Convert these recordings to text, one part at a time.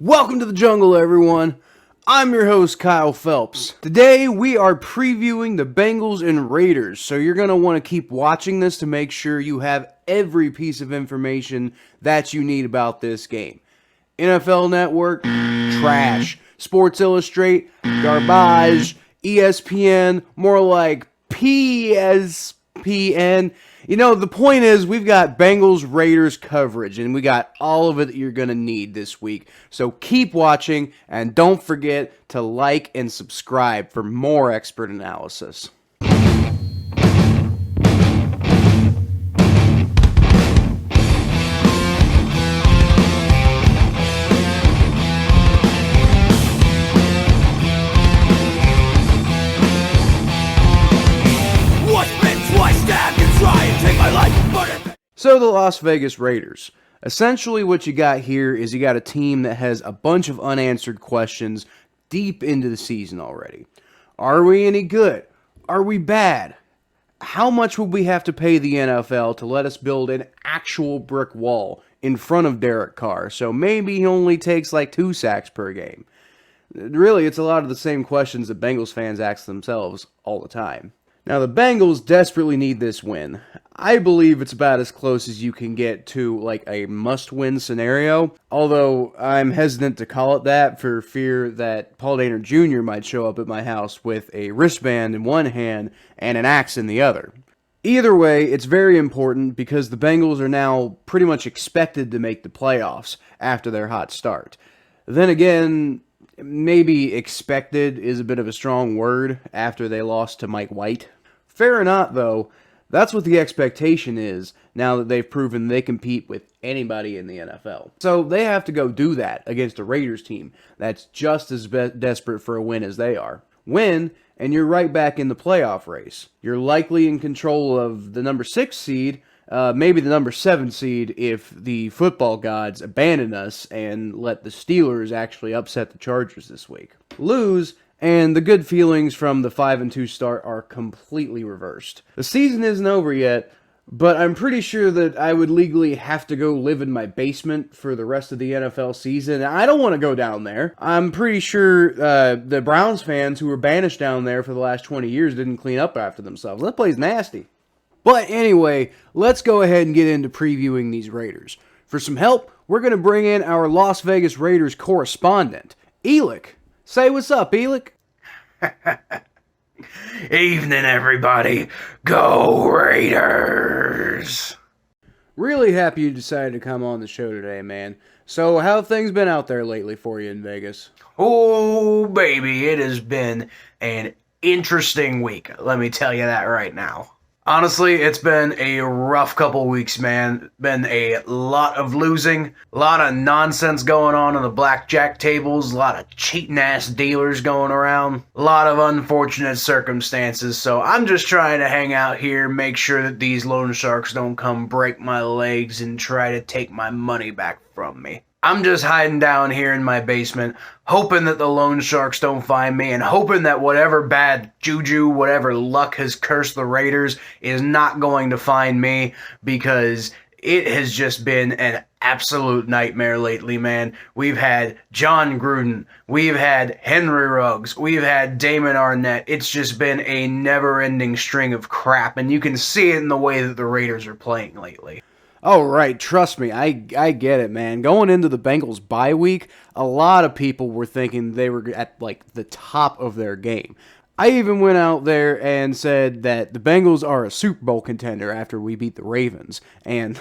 Welcome to the jungle, everyone. I'm your host, Kyle Phelps. Today, we are previewing the Bengals and Raiders, so you're going to want to keep watching this to make sure you have every piece of information that you need about this game. NFL Network, trash. Sports Illustrate, garbage. ESPN, more like PSPN. You know, the point is we've got Bengals Raiders coverage, and we got all of it that you're going to need this week. So keep watching, and don't forget to like and subscribe for more expert analysis. So the Las Vegas Raiders. Essentially what you got here is you got a team that has a bunch of unanswered questions deep into the season already. Are we any good? Are we bad? How much would we have to pay the NFL to let us build an actual brick wall in front of Derek Carr? So maybe he only takes like 2 sacks per game. Really, it's a lot of the same questions that Bengals fans ask themselves all the time. Now, the Bengals desperately need this win. I believe it's about as close as you can get to like a must-win scenario, although I'm hesitant to call it that for fear that Paul Dehner Jr. might show up at my house with a wristband in one hand and an axe in the other. Either way, it's very important because the Bengals are now pretty much expected to make the playoffs after their hot start. Then again, maybe expected is a bit of a strong word after they lost to Mike White. Fair or not, though, that's what the expectation is now that they've proven they compete with anybody in the NFL. So they have to go do that against a Raiders team that's just as desperate for a win as they are. Win, and you're right back in the playoff race. You're likely in control of the number 6 seed, maybe the number 7 seed if the football gods abandon us and let the Steelers actually upset the Chargers this week. Lose, and the good feelings from the 5-2 start are completely reversed. The season isn't over yet, but I'm pretty sure that I would legally have to go live in my basement for the rest of the NFL season. I don't want to go down there. I'm pretty sure the Browns fans who were banished down there for the last 20 years didn't clean up after themselves. That place nasty. But anyway, let's go ahead and get into previewing these Raiders. For some help, we're going to bring in our Las Vegas Raiders correspondent, Elyk. Say what's up, Elyk. Evening, everybody. Go Raiders! Really happy you decided to come on the show today, man. So, how have things been out there lately for you in Vegas? Oh, baby, it has been an interesting week. Let me tell you that right now. Honestly, it's been a rough couple weeks, man. Been a lot of losing, a lot of nonsense going on the blackjack tables, a lot of cheating-ass dealers going around, a lot of unfortunate circumstances. So I'm just trying to hang out here, make sure that these loan sharks don't come break my legs and try to take my money back from me. I'm just hiding down here in my basement, hoping that the loan sharks don't find me, and hoping that whatever bad juju, whatever luck has cursed the Raiders is not going to find me, because it has just been an absolute nightmare lately, man. We've had John Gruden, we've had Henry Ruggs, we've had Damon Arnett. It's just been a never-ending string of crap, and you can see it in the way that the Raiders are playing lately. Oh, right. Trust me. I get it, man. Going into the Bengals bye week, a lot of people were thinking they were at, like, the top of their game. I even went out there and said that the Bengals are a Super Bowl contender after we beat the Ravens. And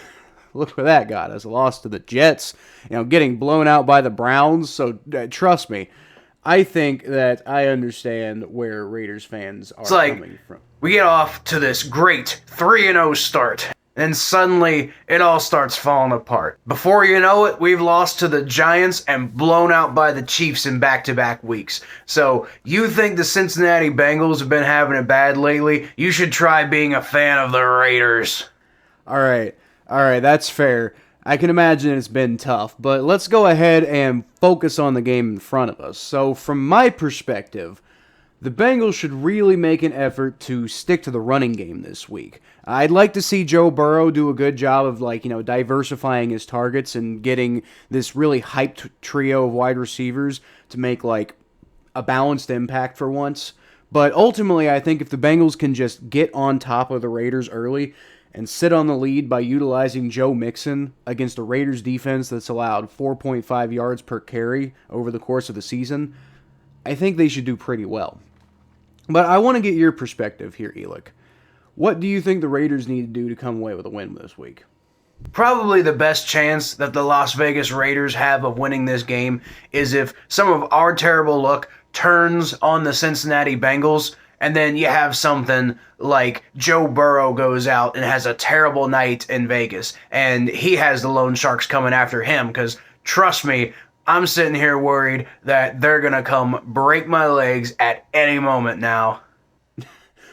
look where that got us. A loss to the Jets, getting blown out by the Browns. So, trust me. I think that I understand where Raiders fans are coming from. We get off to this great 3-0 start. And suddenly, it all starts falling apart. Before you know it, we've lost to the Giants and blown out by the Chiefs in back-to-back weeks. So, you think the Cincinnati Bengals have been having it bad lately? You should try being a fan of the Raiders. All right, that's fair. I can imagine it's been tough, but let's go ahead and focus on the game in front of us. So, from my perspective, The Bengals should really make an effort to stick to the running game this week. I'd like to see Joe Burrow do a good job of diversifying his targets and getting this really hyped trio of wide receivers to make a balanced impact for once. But ultimately, I think if the Bengals can just get on top of the Raiders early and sit on the lead by utilizing Joe Mixon against a Raiders defense that's allowed 4.5 yards per carry over the course of the season, I think they should do pretty well. But I want to get your perspective here, Elyk. What do you think the Raiders need to do to come away with a win this week? Probably the best chance that the Las Vegas Raiders have of winning this game is if some of our terrible luck turns on the Cincinnati Bengals, and then you have something like Joe Burrow goes out and has a terrible night in Vegas, and he has the loan sharks coming after him, because trust me, I'm sitting here worried that they're going to come break my legs at any moment now.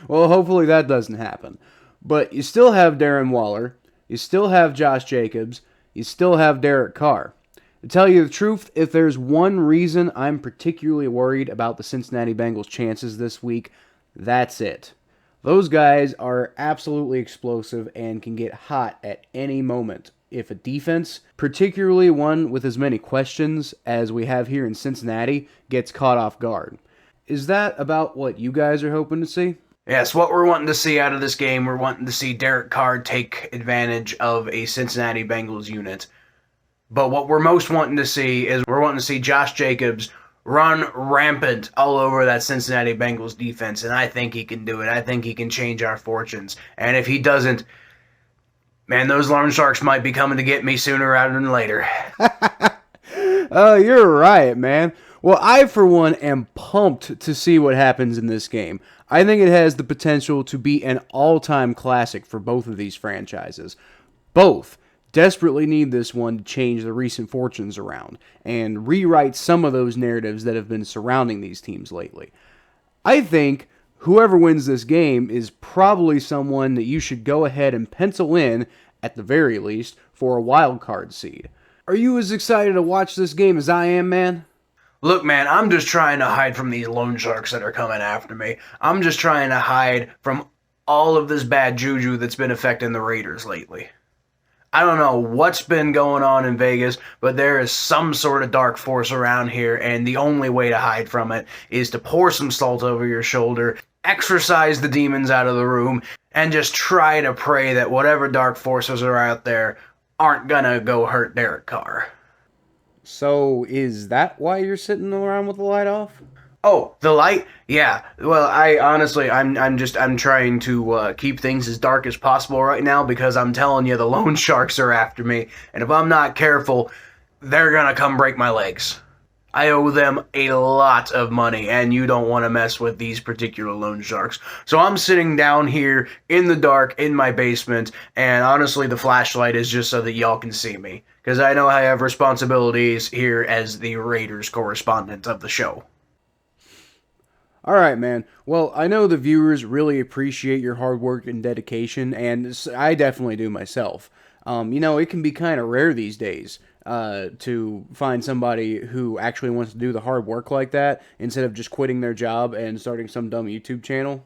Well, hopefully that doesn't happen. But you still have Darren Waller, you still have Josh Jacobs, you still have Derek Carr. To tell you the truth, if there's one reason I'm particularly worried about the Cincinnati Bengals' chances this week, that's it. Those guys are absolutely explosive and can get hot at any moment if a defense, particularly one with as many questions as we have here in Cincinnati, gets caught off guard. Is that about what you guys are hoping to see? Yes, what we're wanting to see out of this game, we're wanting to see Derek Carr take advantage of a Cincinnati Bengals unit. But what we're most wanting to see is we're wanting to see Josh Jacobs run rampant all over that Cincinnati Bengals defense, and I think he can do it. I think he can change our fortunes. And if he doesn't, man, those loan sharks might be coming to get me sooner rather than later. You're right, man. Well, I, for one, am pumped to see what happens in this game. I think it has the potential to be an all-time classic for both of these franchises. Both desperately need this one to change the recent fortunes around and rewrite some of those narratives that have been surrounding these teams lately. I think whoever wins this game is probably someone that you should go ahead and pencil in, at the very least, for a wild card seed. Are you as excited to watch this game as I am, man? Look, man, I'm just trying to hide from these loan sharks that are coming after me. I'm just trying to hide from all of this bad juju that's been affecting the Raiders lately. I don't know what's been going on in Vegas, but there is some sort of dark force around here, and the only way to hide from it is to pour some salt over your shoulder, exorcise the demons out of the room, and just try to pray that whatever dark forces are out there aren't gonna go hurt Derek Carr. So, is that why you're sitting around with the light off? Oh, the light? Yeah. Well, I'm trying to keep things as dark as possible right now, because I'm telling you, the loan sharks are after me, and if I'm not careful, they're gonna come break my legs. I owe them a lot of money, and you don't want to mess with these particular loan sharks. So I'm sitting down here in the dark in my basement, and honestly, the flashlight is just so that y'all can see me, because I know I have responsibilities here as the Raiders correspondent of the show. All right, man. Well, I know the viewers really appreciate your hard work and dedication, and I definitely do myself. It can be kind of rare these days to find somebody who actually wants to do the hard work like that instead of just quitting their job and starting some dumb YouTube channel.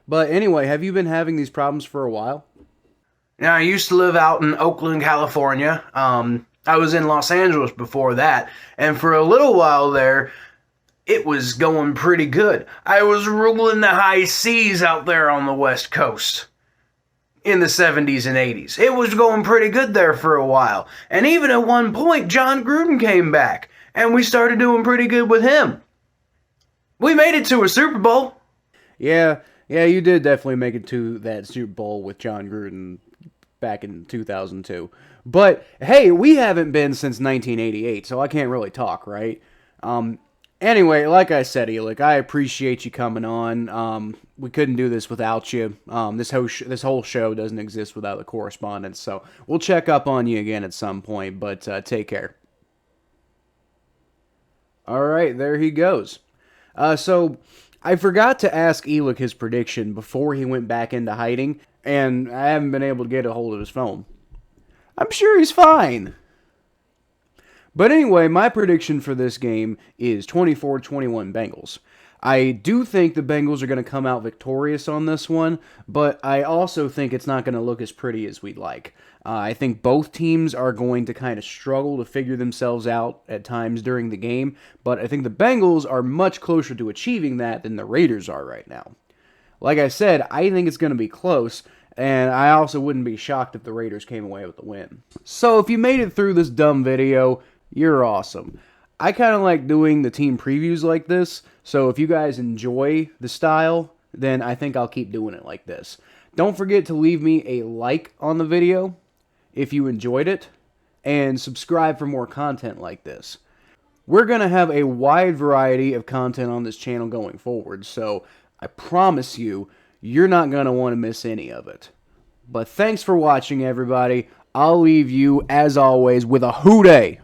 But anyway, have you been having these problems for a while? Now, I used to live out in Oakland, California. I was in Los Angeles before that, and for a little while there, it was going pretty good. I was ruling the high seas out there on the West Coast in the 70s and 80s. It was going pretty good there for a while. And even at one point, John Gruden came back, and we started doing pretty good with him. We made it to a Super Bowl. Yeah, you did definitely make it to that Super Bowl with John Gruden back in 2002. But, hey, we haven't been since 1988, so I can't really talk, right? Anyway, like I said, Elyk, I appreciate you coming on. We couldn't do this without you. This whole show doesn't exist without the correspondence, so we'll check up on you again at some point, but take care. All right, there he goes. So I forgot to ask Elyk his prediction before he went back into hiding, and I haven't been able to get a hold of his phone. I'm sure he's fine. But anyway, my prediction for this game is 24-21 Bengals. I do think the Bengals are going to come out victorious on this one, but I also think it's not going to look as pretty as we'd like. I think both teams are going to kind of struggle to figure themselves out at times during the game, but I think the Bengals are much closer to achieving that than the Raiders are right now. Like I said, I think it's going to be close, and I also wouldn't be shocked if the Raiders came away with the win. So if you made it through this dumb video, you're awesome. I kind of like doing the team previews like this, so if you guys enjoy the style, then I think I'll keep doing it like this. Don't forget to leave me a like on the video if you enjoyed it, and subscribe for more content like this. We're going to have a wide variety of content on this channel going forward, so I promise you, you're not going to want to miss any of it. But thanks for watching, everybody. I'll leave you, as always, with a hooday.